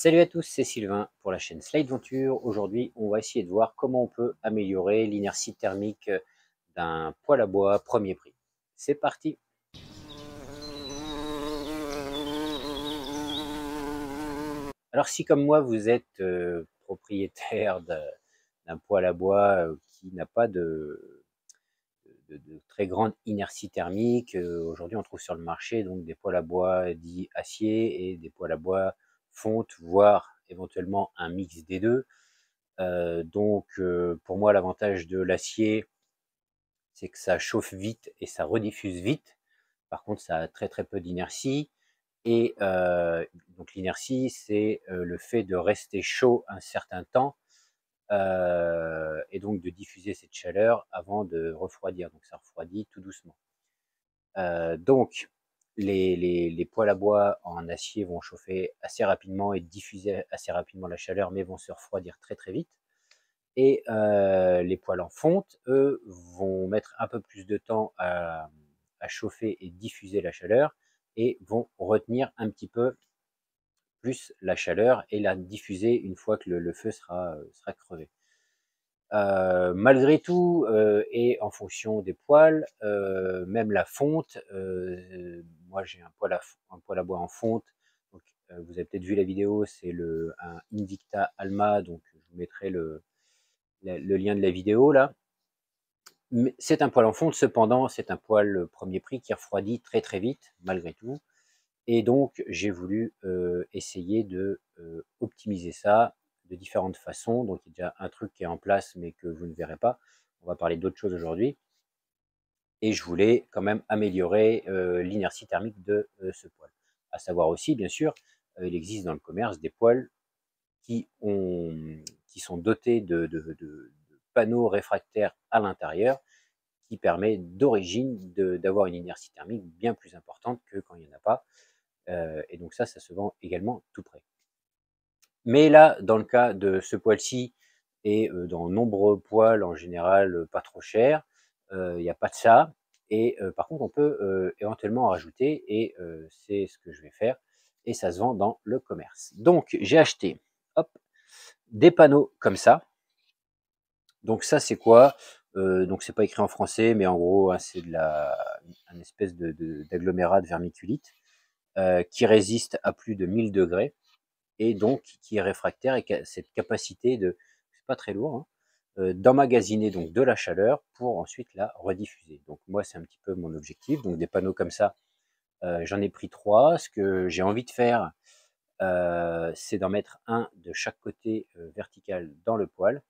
Salut à tous, c'est Sylvain pour la chaîne Slide Venture. Aujourd'hui, on va essayer de voir comment on peut améliorer l'inertie thermique d'un poêle à bois premier prix. C'est parti! Alors si comme moi vous êtes propriétaire d'un poêle à bois qui n'a pas de très grande inertie thermique, aujourd'hui on trouve sur le marché donc des poêles à bois dits acier et des poêles à bois fonte, voire éventuellement un mix des deux. Pour moi, l'avantage de l'acier, c'est que ça chauffe vite et ça rediffuse vite. Par contre, ça a très peu d'inertie. Et donc l'inertie, c'est le fait de rester chaud un certain temps et donc de diffuser cette chaleur avant de refroidir. Donc ça refroidit tout doucement. Donc les poêles à bois en acier vont chauffer assez rapidement et diffuser assez rapidement la chaleur, mais vont se refroidir très vite. Et les poêles en fonte, eux, vont mettre un peu plus de temps à chauffer et diffuser la chaleur et vont retenir un petit peu plus la chaleur et la diffuser une fois que le feu sera crevé. Malgré tout, et en fonction des poêles, même la fonte, moi j'ai un poêle à bois en fonte, donc vous avez peut-être vu la vidéo, c'est un Invicta Alma, donc je vous mettrai le lien de la vidéo là. C'est un poêle en fonte, cependant c'est un poêle premier prix qui refroidit très vite malgré tout, et donc j'ai voulu essayer de optimiser ça de différentes façons. Donc il y a déjà un truc qui est en place mais que vous ne verrez pas, on va parler d'autres choses aujourd'hui, et je voulais quand même améliorer l'inertie thermique de ce poêle. À savoir aussi, bien sûr, il existe dans le commerce des poêles qui sont dotés de panneaux réfractaires à l'intérieur, qui permet d'origine d'avoir une inertie thermique bien plus importante que quand il n'y en a pas. Et donc ça se vend également tout près. Mais là, dans le cas de ce poêle-ci, et dans nombreux poêles en général pas trop chers, il n'y a pas de ça. Et par contre, on peut éventuellement en rajouter, et c'est ce que je vais faire. Et ça se vend dans le commerce. Donc j'ai acheté, hop, des panneaux comme ça. Donc ça, c'est quoi? Donc c'est pas écrit en français, mais en gros, hein, c'est un espèce d'agglomérat de vermiculite qui résiste à plus de 1000 degrés, et donc qui est réfractaire et qui a cette capacité c'est pas très lourd, hein, d'emmagasiner donc de la chaleur pour ensuite la rediffuser. Donc moi, c'est un petit peu mon objectif. Donc des panneaux comme ça, j'en ai pris 3. Ce que j'ai envie de faire, c'est d'en mettre un de chaque côté vertical dans le poêle.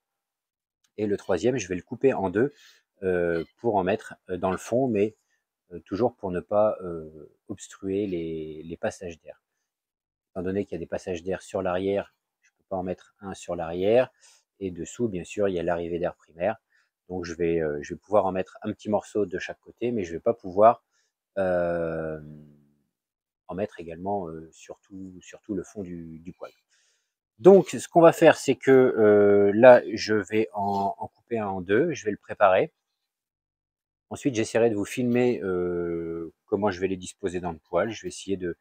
Et le troisième, je vais le couper en deux pour en mettre dans le fond, mais toujours pour ne pas obstruer les passages d'air. Étant donné qu'il y a des passages d'air sur l'arrière, je ne peux pas en mettre un sur l'arrière. Et dessous, bien sûr, il y a l'arrivée d'air primaire. Donc je vais pouvoir en mettre un petit morceau de chaque côté, mais je ne vais pas pouvoir en mettre également sur tout le fond du poêle. Donc, ce qu'on va faire, c'est que là, je vais en couper un en deux, je vais le préparer. Ensuite, j'essaierai de vous filmer comment je vais les disposer dans le poêle. Je vais essayer de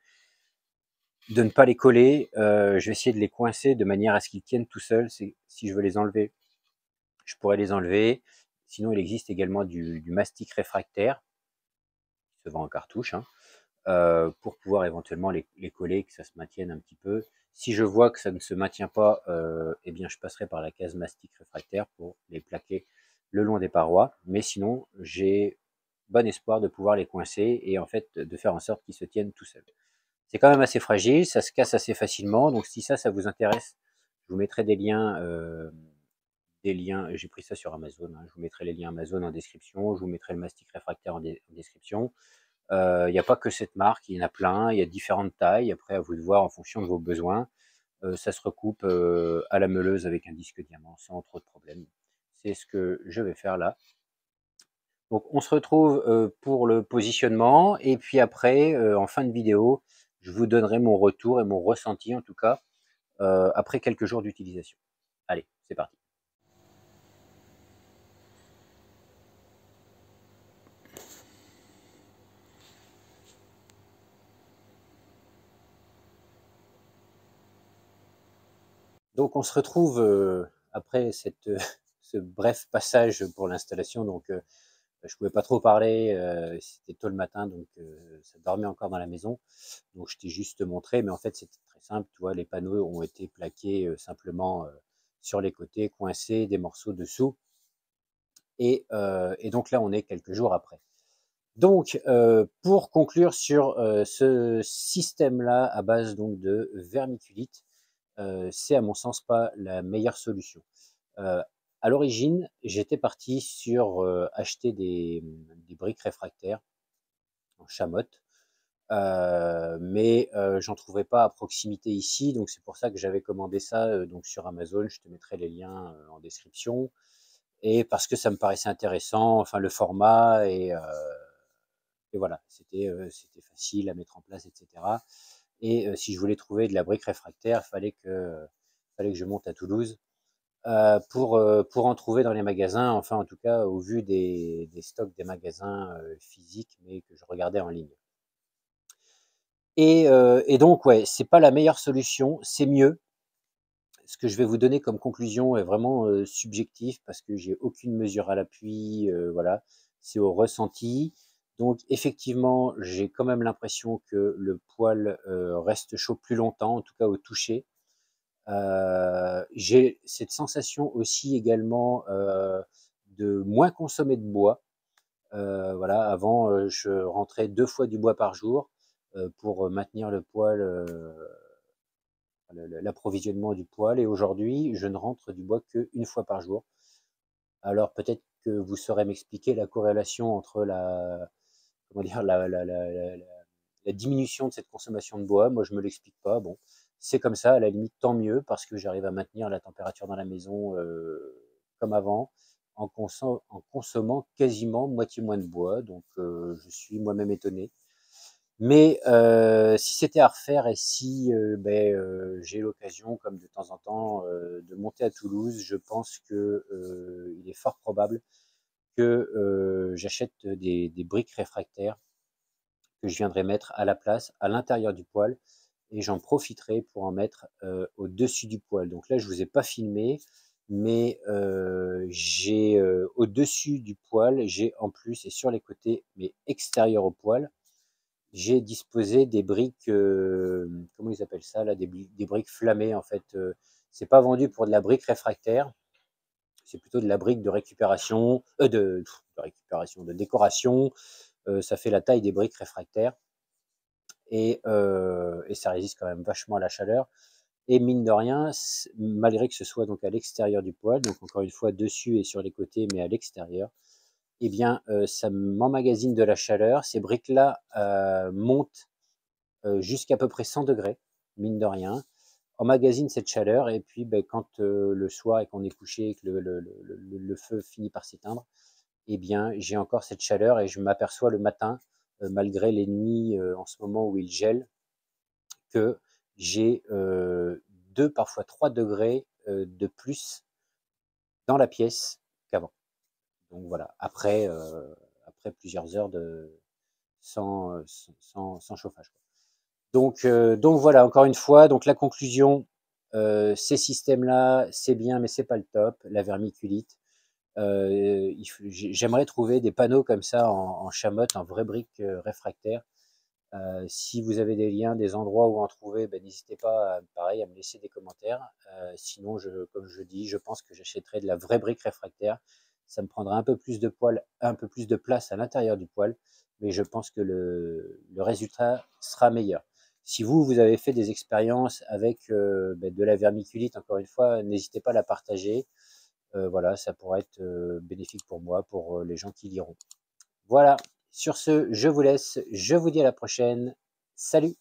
ne pas les coller. Je vais essayer de les coincer de manière à ce qu'ils tiennent tout seuls. Si je veux les enlever, je pourrais les enlever. Sinon, il existe également du mastic réfractaire, qui se vend en cartouche, hein, pour pouvoir éventuellement les coller, que ça se maintienne un petit peu. Si je vois que ça ne se maintient pas, eh bien je passerai par la case mastic réfractaire pour les plaquer le long des parois. Mais sinon, j'ai bon espoir de pouvoir les coincer et en fait de faire en sorte qu'ils se tiennent tout seuls. C'est quand même assez fragile, ça se casse assez facilement. Donc si ça vous intéresse, je vous mettrai des liens. J'ai pris ça sur Amazon, hein, je vous mettrai les liens Amazon en description, je vous mettrai le mastic réfractaire en description. Il n'y a pas que cette marque, il y en a plein, il y a différentes tailles, après à vous de voir en fonction de vos besoins. Ça se recoupe à la meuleuse avec un disque diamant sans trop de problèmes. C'est ce que je vais faire là. Donc on se retrouve pour le positionnement, et puis après, en fin de vidéo, je vous donnerai mon retour et mon ressenti en tout cas, après quelques jours d'utilisation. Allez, c'est parti. Donc on se retrouve après ce bref passage pour l'installation. Donc je pouvais pas trop parler, c'était tôt le matin, donc ça dormait encore dans la maison. Donc je t'ai juste montré, mais en fait c'était très simple. Tu vois, les panneaux ont été plaqués simplement sur les côtés, coincés, des morceaux dessous. Et donc là, on est quelques jours après. Donc, pour conclure sur ce système-là à base donc de vermiculite, c'est à mon sens pas la meilleure solution. Euh, à l'origine, j'étais parti sur acheter des briques réfractaires en chamotte, mais j'en trouvais pas à proximité ici, donc c'est pour ça que j'avais commandé ça donc sur Amazon. Je te mettrai les liens en description, et parce que ça me paraissait intéressant, enfin le format et voilà, c'était facile à mettre en place, etc. Et si je voulais trouver de la brique réfractaire, fallait que je monte à Toulouse pour en trouver dans les magasins, enfin en tout cas au vu des stocks des magasins physiques, mais que je regardais en ligne. Et donc ouais, c'est pas la meilleure solution, c'est mieux. Ce que je vais vous donner comme conclusion est vraiment subjectif parce que j'ai aucune mesure à l'appui, voilà, c'est au ressenti. Donc effectivement, j'ai quand même l'impression que le poil reste chaud plus longtemps, en tout cas au toucher. J'ai cette sensation aussi également de moins consommer de bois. Voilà, avant, je rentrais 2 fois du bois par jour pour maintenir le poil, l'approvisionnement du poil. Et aujourd'hui, je ne rentre du bois qu'une fois par jour. Alors peut-être que vous saurez m'expliquer la corrélation entre comment dire, la diminution de cette consommation de bois. Moi, je me l'explique pas. Bon, c'est comme ça. À la limite, tant mieux parce que j'arrive à maintenir la température dans la maison comme avant en consommant quasiment moitié moins de bois. Donc, je suis moi-même étonné. Mais si c'était à refaire et si j'ai l'occasion, comme de temps en temps, de monter à Toulouse, je pense que il est fort probable que j'achète des briques réfractaires que je viendrai mettre à la place, à l'intérieur du poêle, et j'en profiterai pour en mettre au-dessus du poêle. Donc là, je vous ai pas filmé, mais j'ai au-dessus du poêle, j'ai en plus et sur les côtés, mais extérieurs au poêle, j'ai disposé des briques, comment ils appellent ça là, des briques flammées en fait. C'est pas vendu pour de la brique réfractaire, c'est plutôt de la brique de récupération, de récupération, de décoration. Ça fait la taille des briques réfractaires et ça résiste quand même vachement à la chaleur. Et mine de rien, malgré que ce soit donc à l'extérieur du poêle, donc encore une fois dessus et sur les côtés, mais à l'extérieur, eh bien, ça m'emmagasine de la chaleur. Ces briques-là montent jusqu'à peu près 100 degrés, mine de rien, emmagasine cette chaleur, et puis ben, quand le soir et qu'on est couché et que le feu finit par s'éteindre, eh bien j'ai encore cette chaleur et je m'aperçois le matin, malgré les nuits en ce moment où il gèle, que j'ai 2, parfois 3 degrés de plus dans la pièce qu'avant. Donc voilà, après plusieurs heures sans chauffage. Donc voilà, encore une fois, donc la conclusion, ces systèmes-là, c'est bien, mais c'est pas le top, la vermiculite. J'aimerais trouver des panneaux comme ça en chamotte, en vraie brique réfractaire. Si vous avez des liens, des endroits où en trouver, ben, n'hésitez pas, pareil, à me laisser des commentaires. Sinon, comme je dis, je pense que j'achèterai de la vraie brique réfractaire. Ça me prendra un peu plus de poil, un peu plus de place à l'intérieur du poêle, mais je pense que le résultat sera meilleur. Si vous avez fait des expériences avec de la vermiculite, encore une fois, n'hésitez pas à la partager. Voilà, ça pourrait être bénéfique pour moi, pour les gens qui liront. Voilà, sur ce, je vous laisse, je vous dis à la prochaine. Salut!